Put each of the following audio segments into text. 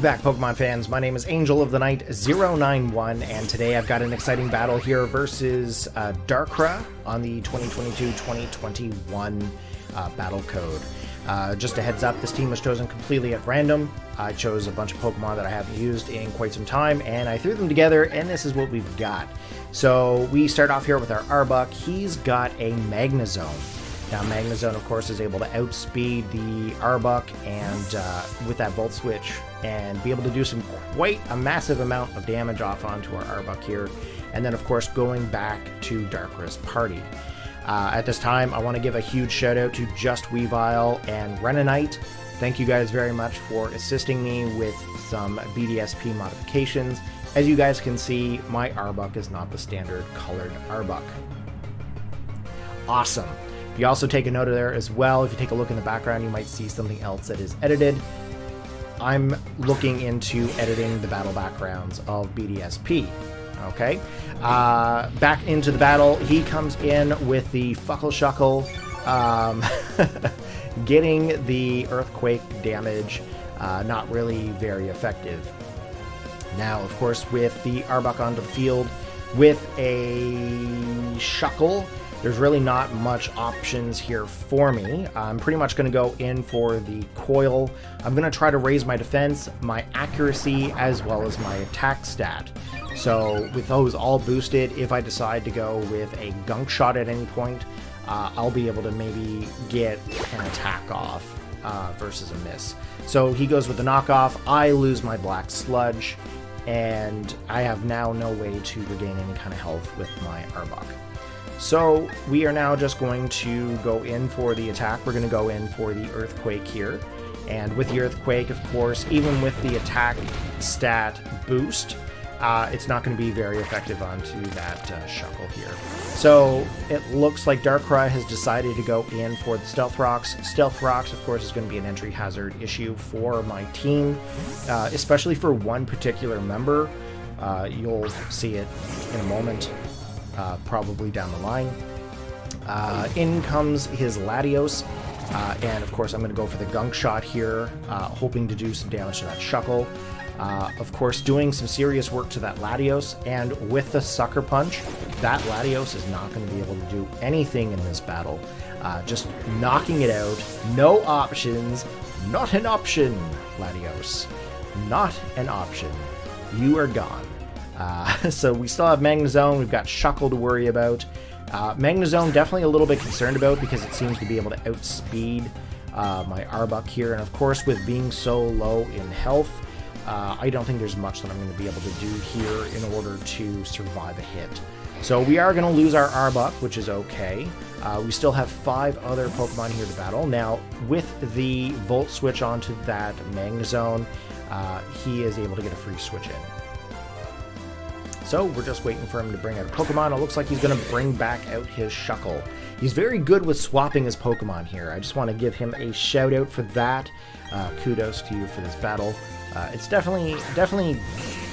Welcome back, Pokemon fans. My name is Angel of the Night 091, and today I've got an exciting battle here versus Darkra on the 2022-2021 battle code. Just a heads up, this team was chosen completely at random. I chose a bunch of Pokemon that I haven't used in quite some time, and I threw them together, and this is what we've got. So we start off here with our Arbok. He's got a Magnezone. Now, Magnezone, of course, is able to outspeed the Arbok and with that Volt Switch and be able to do some quite a massive amount of damage off onto our Arbok here. And then, of course, going back to Darkra's party. At this time, I want to give a huge shout out to JustWeavile and Renanite. Thank you guys very much for assisting me with some BDSP modifications. As you guys can see, my Arbok is not the standard colored Arbok. Awesome. If you also take a note of there as well, if you take a look in the background, you might see something else that is edited. I'm looking into editing the battle backgrounds of BDSP. Okay, back into the battle. He comes in with the Fuckle Shuckle, getting the Earthquake damage, not really very effective. Now, of course, with the Arbok onto the field with a Shuckle, there's really not much options here for me. I'm pretty much going to go in for the Coil. I'm going to try to raise my defense, my accuracy, as well as my attack stat. So with those all boosted, if I decide to go with a Gunk Shot at any point, I'll be able to maybe get an attack off versus a miss. So he goes with the knockoff. I lose my Black Sludge, and I have now no way to regain any kind of health with my Arbok. So we are now just going to go in for the attack. We're going to go in for the Earthquake here. And with the Earthquake, of course, even with the attack stat boost, it's not going to be very effective onto that Shuckle here. So it looks like Darkra has decided to go in for the Stealth Rocks. Stealth Rocks, of course, is going to be an entry hazard issue for my team, especially for one particular member. You'll see it in a moment. Probably down the line. In comes his Latios, and of course I'm going to go for the Gunk Shot here, hoping to do some damage to that Shuckle. Of course, doing some serious work to that Latios, and with the Sucker Punch, that Latios is not going to be able to do anything in this battle. Just knocking it out, no options, not an option, Latios. Not an option. You are gone. So we still have Magnezone, we've got Shuckle to worry about. Magnezone definitely a little bit concerned about because it seems to be able to outspeed my Arbok here. And of course, with being so low in health, I don't think there's much that I'm going to be able to do here in order to survive a hit. So we are going to lose our Arbok, which is okay. We still have 5 other Pokemon here to battle. Now, with the Volt Switch onto that Magnezone, he is able to get a free switch in. So we're just waiting for him to bring out a Pokemon. It looks like he's going to bring back out his Shuckle. He's very good with swapping his Pokemon here. I just want to give him a shout out for that. Kudos to you for this battle. It's definitely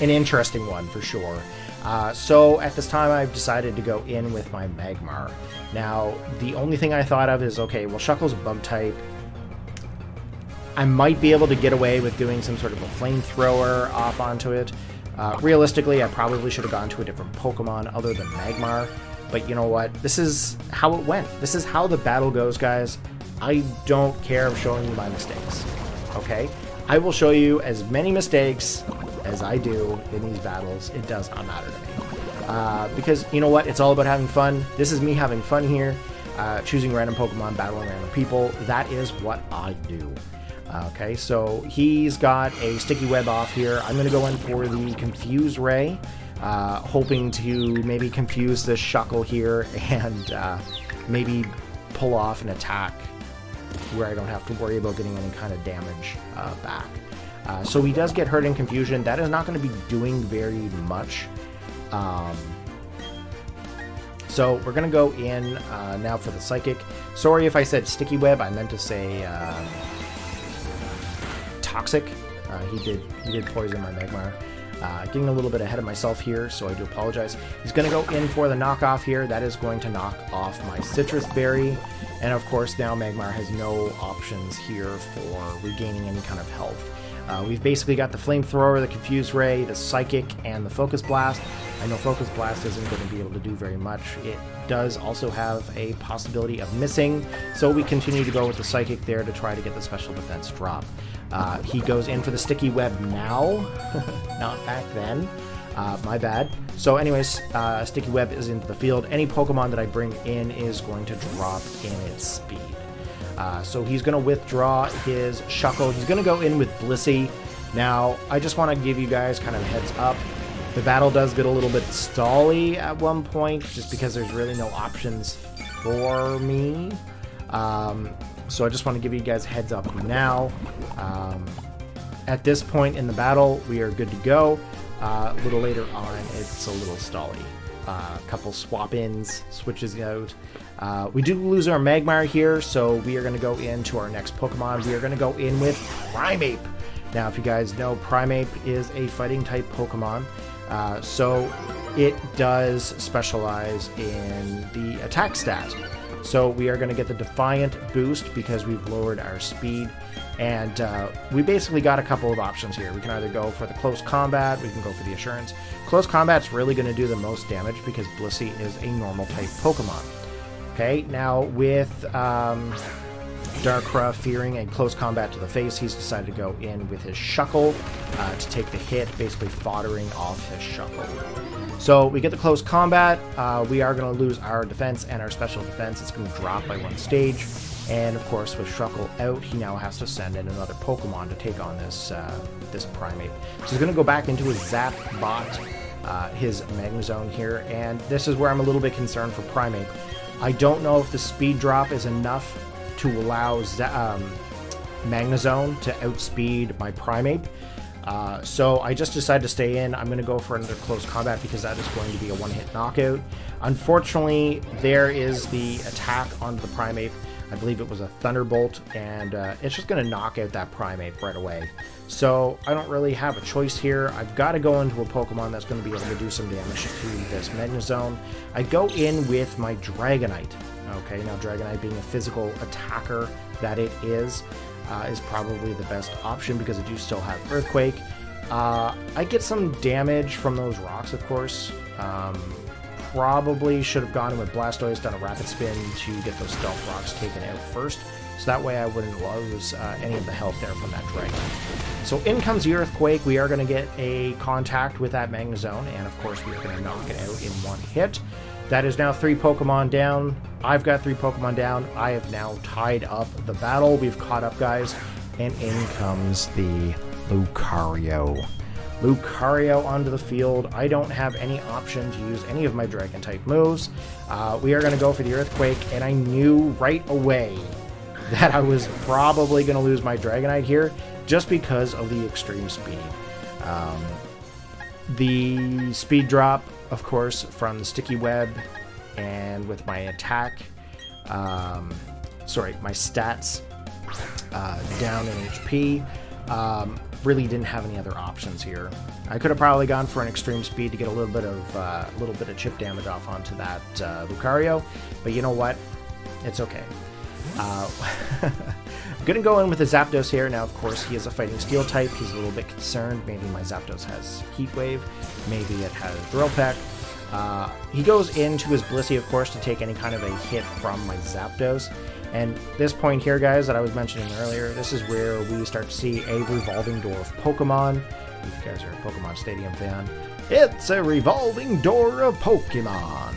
an interesting one for sure. So at this time I've decided to go in with my Magmar. Now the only thing I thought of is, okay, well, Shuckle's a bug type. I might be able to get away with doing some sort of a flamethrower off onto it. Realistically, I probably should have gone to a different Pokemon other than Magmar, but you know what? This is how it went. This is how the battle goes, guys. I don't care of showing you my mistakes, okay? I will show you as many mistakes as I do in these battles. It does not matter to me. Because, you know what? It's all about having fun. This is me having fun here, choosing random Pokemon, battling random people. That is what I do. Okay, so he's got a Sticky Web off here. I'm going to go in for the Confuse Ray, hoping to maybe confuse this Shuckle here and maybe pull off an attack where I don't have to worry about getting any kind of damage back. So he does get hurt in Confusion. That is not going to be doing very much. So we're going to go in now for the Psychic. Sorry if I said Sticky Web. I meant to say Toxic. He did poison my Magmar. Getting a little bit ahead of myself here, so I do apologize. He's going to go in for the knockoff here. That is going to knock off my Citrus Berry. And of course, now Magmar has no options here for regaining any kind of health. We've basically got the Flamethrower, the Confuse Ray, the Psychic, and the Focus Blast. I know Focus Blast isn't going to be able to do very much. It does also have a possibility of missing, so we continue to go with the Psychic there to try to get the special defense drop. He goes in for the Sticky Web now, not back then. My bad. So anyways, Sticky Web is into the field. Any Pokemon that I bring in is going to drop in its speed. So he's going to withdraw his Shuckle. He's going to go in with Blissey. Now, I just want to give you guys kind of a heads up. The battle does get a little bit stally at one point, just because there's really no options for me. So I just want to give you guys a heads up now. At this point in the battle, we are good to go. A little later on, it's a little stally. A couple swap-ins, switches out. We do lose our Magmar here, so we are going to go into our next Pokemon. We are going to go in with Primeape. Now, if you guys know, Primeape is a fighting-type Pokemon, so it does specialize in the attack stat. So we are going to get the Defiant boost because we've lowered our speed. And we basically got a couple of options here. We can either go for the Close Combat, we can go for the Assurance. Close Combat's really going to do the most damage because Blissey is a normal-type Pokemon. Okay, now with Darkra fearing a Close Combat to the face, he's decided to go in with his Shuckle to take the hit, basically foddering off his Shuckle. So we get the Close Combat, we are going to lose our defense and our special defense. It's going to drop by one stage. And of course, with Shuckle out, he now has to send in another Pokemon to take on this this Primeape. So he's going to go back into his Zap Bot, his Magnezone here, and this is where I'm a little bit concerned for Primeape. I don't know if the speed drop is enough to allow Magnezone to outspeed my Primeape. So I just decided to stay in. I'm going to go for another Close Combat because that is going to be a one-hit knockout. Unfortunately, there is the attack onto the Primeape. I believe it was a Thunderbolt, and it's just going to knock out that Primeape right away. So I don't really have a choice here. I've got to go into a Pokemon that's going to be able to do some damage to this Magnezone. I go in with my Dragonite. Okay, now Dragonite being a physical attacker that it is probably the best option because I do still have Earthquake. I get some damage from those rocks, of course. Probably should have gone with Blastoise, done a Rapid Spin to get those Stealth Rocks taken out first, so that way I wouldn't lose any of the health there from that Dragon. So in comes the Earthquake. We are going to get a contact with that Magnezone, and of course we are going to knock it out in one hit. That is now 3 Pokemon down. I've got 3 Pokemon down. I have now tied up the battle. We've caught up, guys, and in comes the Lucario. Lucario onto the field. I don't have any option to use any of my Dragon-type moves. We are going to go for the Earthquake, and I knew right away that I was probably going to lose my Dragonite here just because of the extreme speed. The speed drop, of course, from the Sticky Web, and with my attack, my stats down in HP, really didn't have any other options here. I could have probably gone for an extreme speed to get a little bit of chip damage off onto that Lucario, but you know what? It's okay. I'm gonna go in with a Zapdos here. Now, of course, he is a fighting steel type. He's a little bit concerned. Maybe my Zapdos has Heat Wave. Maybe it has Drill Peck. He goes into his Blissey, of course, to take any kind of a hit from my Zapdos. And this point here, guys, that I was mentioning earlier, this is where we start to see a revolving door of Pokemon. If you guys are a Pokemon Stadium fan, it's a revolving door of Pokemon.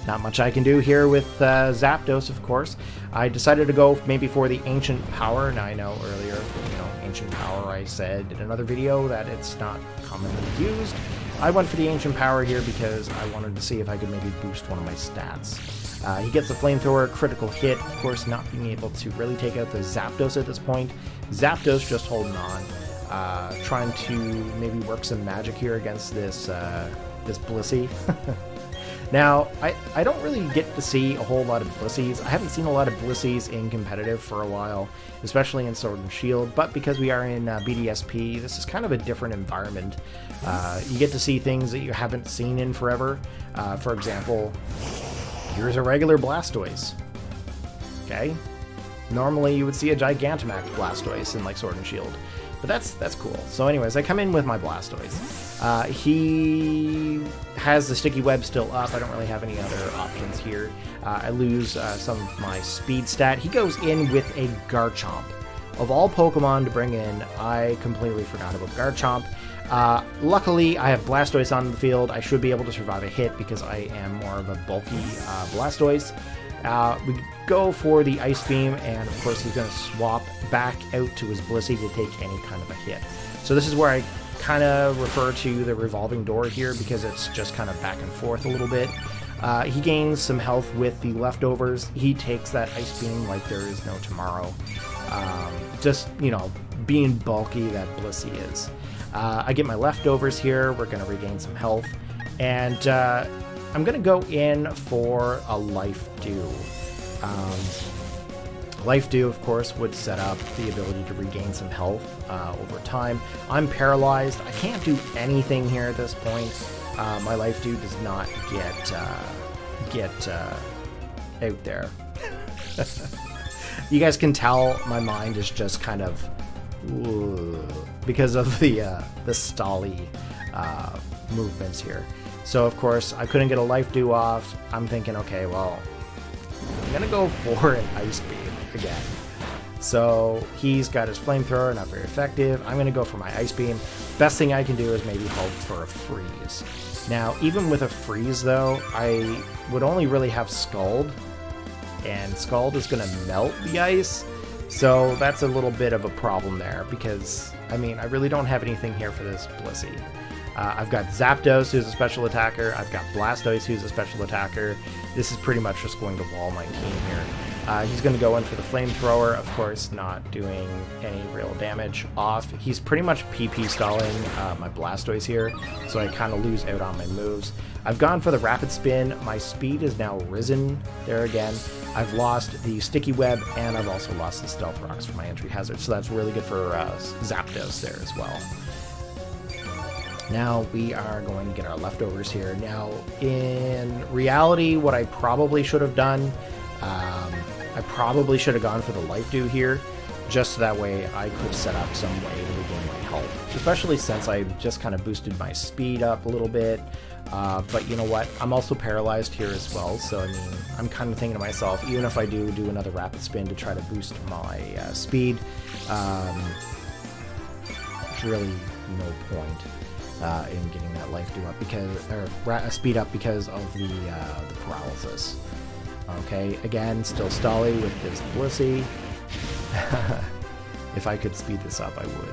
Not much I can do here with Zapdos, of course. I decided to go maybe for the Ancient Power. Now, I know earlier, Ancient Power, I said in another video that it's not commonly used. I went for the Ancient Power here because I wanted to see if I could maybe boost one of my stats. He gets the Flamethrower, critical hit, of course, not being able to really take out the Zapdos at this point. Zapdos just holding on, trying to maybe work some magic here against this Blissey. Now, I don't really get to see a whole lot of Blisseys. I haven't seen a lot of Blisseys in competitive for a while, especially in Sword and Shield, but because we are in BDSP, this is kind of a different environment. You get to see things that you haven't seen in forever. For example, here's a regular Blastoise. Okay? Normally you would see a Gigantamax Blastoise in like Sword and Shield, but that's cool. So anyways, I come in with my Blastoise. He has the sticky web still up. I don't really have any other options here. I lose some of my speed stat. He goes in with a Garchomp. Of all Pokemon to bring in, I completely forgot about Garchomp. Luckily, I have Blastoise on the field. I should be able to survive a hit because I am more of a bulky Blastoise. We go for the Ice Beam, and of course he's going to swap back out to his Blissey to take any kind of a hit. So this is where I kind of refer to the revolving door here, because it's just kind of back and forth a little bit. He gains some health with the leftovers. He takes that Ice Beam like there is no tomorrow. Just, you know, being bulky that Blissey is. I get my leftovers here. We're going to regain some health. And I'm going to go in for a Life Dew. Life Dew, of course, would set up the ability to regain some health over time. I'm paralyzed. I can't do anything here at this point. My Life Dew does not get out there. You guys can tell my mind is just kind of because of the stally movements here. So of course I couldn't get a Life Dew off. I'm thinking, okay, well, I'm gonna go for an Ice Beam again. So he's got his Flamethrower, not very effective. I'm gonna go for my Ice Beam. Best thing I can do is maybe hope for a Freeze. Now, even with a Freeze though, I would only really have Scald, and Scald is gonna melt the ice. So that's a little bit of a problem there, because, I mean, I really don't have anything here for this Blissey. I've got Zapdos, who's a special attacker. I've got Blastoise, who's a special attacker. This is pretty much just going to wall my team here. He's going to go in for the Flamethrower, of course, not doing any real damage off. He's pretty much PP stalling my Blastoise here, so I kind of lose out on my moves. I've gone for the Rapid Spin. My speed is now risen there again. I've lost the Sticky Web, and I've also lost the Stealth Rocks for my entry hazard, so that's really good for Zapdos there as well. Now we are going to get our leftovers here. Now, in reality, what I probably should have done, I probably should have gone for the Life Dew here, just so that way I could set up some way to regain my health, especially since I just kind of boosted my speed up a little bit. But you know what? I'm also paralyzed here as well, so I mean, I'm kind of thinking to myself, even if I do another Rapid Spin to try to boost my speed, there's really no point in getting that Life Dew up because, speed up because of the paralysis. Okay, again, still stally with this Blissey. If I could speed this up, I would.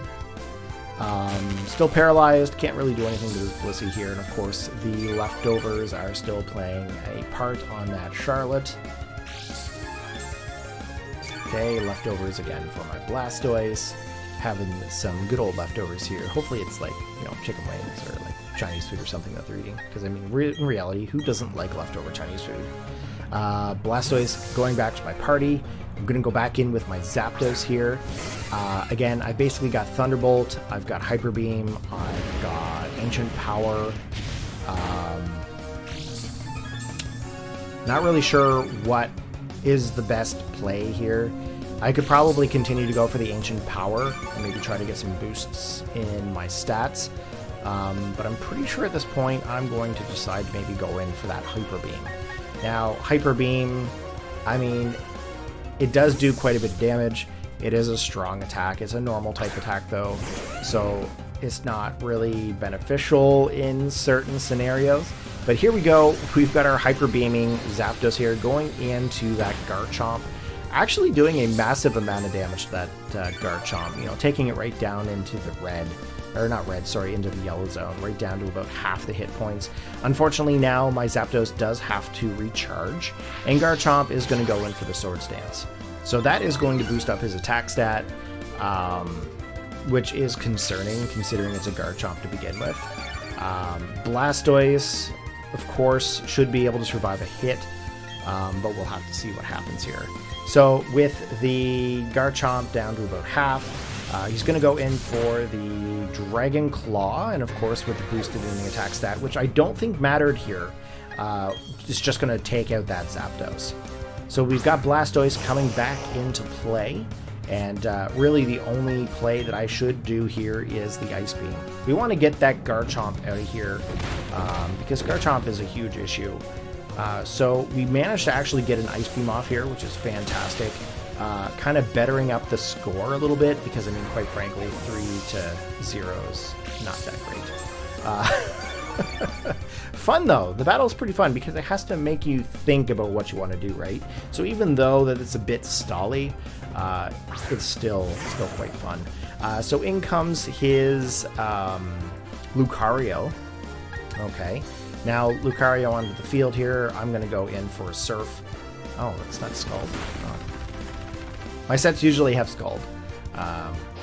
Still paralyzed, can't really do anything to this Blissey here, and of course the leftovers are still playing a part on that Charlotte. Okay, leftovers again for my Blastoise. Having some good old leftovers here. Hopefully it's like, you know, chicken wings or like Chinese food or something that they're eating. Because I mean, in reality, who doesn't like leftover Chinese food? Blastoise going back to my party. I'm going to go back in with my Zapdos here. Again, I basically got Thunderbolt. I've got Hyper Beam. I've got Ancient Power. Not really sure what is the best play here. I could probably continue to go for the Ancient Power and maybe try to get some boosts in my stats. But I'm pretty sure at this point I'm going to decide to maybe go in for that Hyper Beam. Now, Hyper Beam, I mean, it does do quite a bit of damage. It is a strong attack. It's a normal type attack though, so it's not really beneficial in certain scenarios. But here we go. We've got our Hyper Beaming Zapdos here going into that Garchomp. Actually doing a massive amount of damage to that Garchomp, you know, taking it right down into the red, or not red, sorry, into the yellow zone, right down to about half the hit points. Unfortunately now my Zapdos does have to recharge, and Garchomp is going to go in for the Swords Dance. So that is going to boost up his attack stat, which is concerning considering it's a Garchomp to begin with. Blastoise, of course, should be able to survive a hit, but we'll have to see what happens here. So with the Garchomp down to about half, he's going to go in for the Dragon Claw, and of course with the boosted in the attack stat, which I don't think mattered here, it's just going to take out that Zapdos. So we've got Blastoise coming back into play, and really the only play that I should do here is the Ice Beam. We want to get that Garchomp out of here, because Garchomp is a huge issue. So we managed to actually get an Ice Beam off here, which is fantastic. Kind of bettering up the score a little bit, because I mean, quite frankly, 3-0 is not that great. Fun though, the battle's pretty fun because it has to make you think about what you want to do, right? So even though that it's a bit stally, it's still quite fun. So in comes his Lucario. Okay, now Lucario onto the field here. I'm going to go in for a Surf. Oh, that's not Scald. Oh. My sets usually have Scald.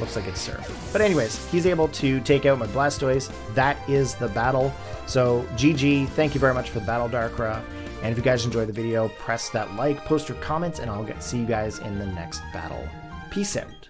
Looks like it's Surf. But anyways, he's able to take out my Blastoise. That is the battle. So GG, thank you very much for the battle, Darkra. And if you guys enjoyed the video, press that like, post your comments, and I'll see you guys in the next battle. Peace out.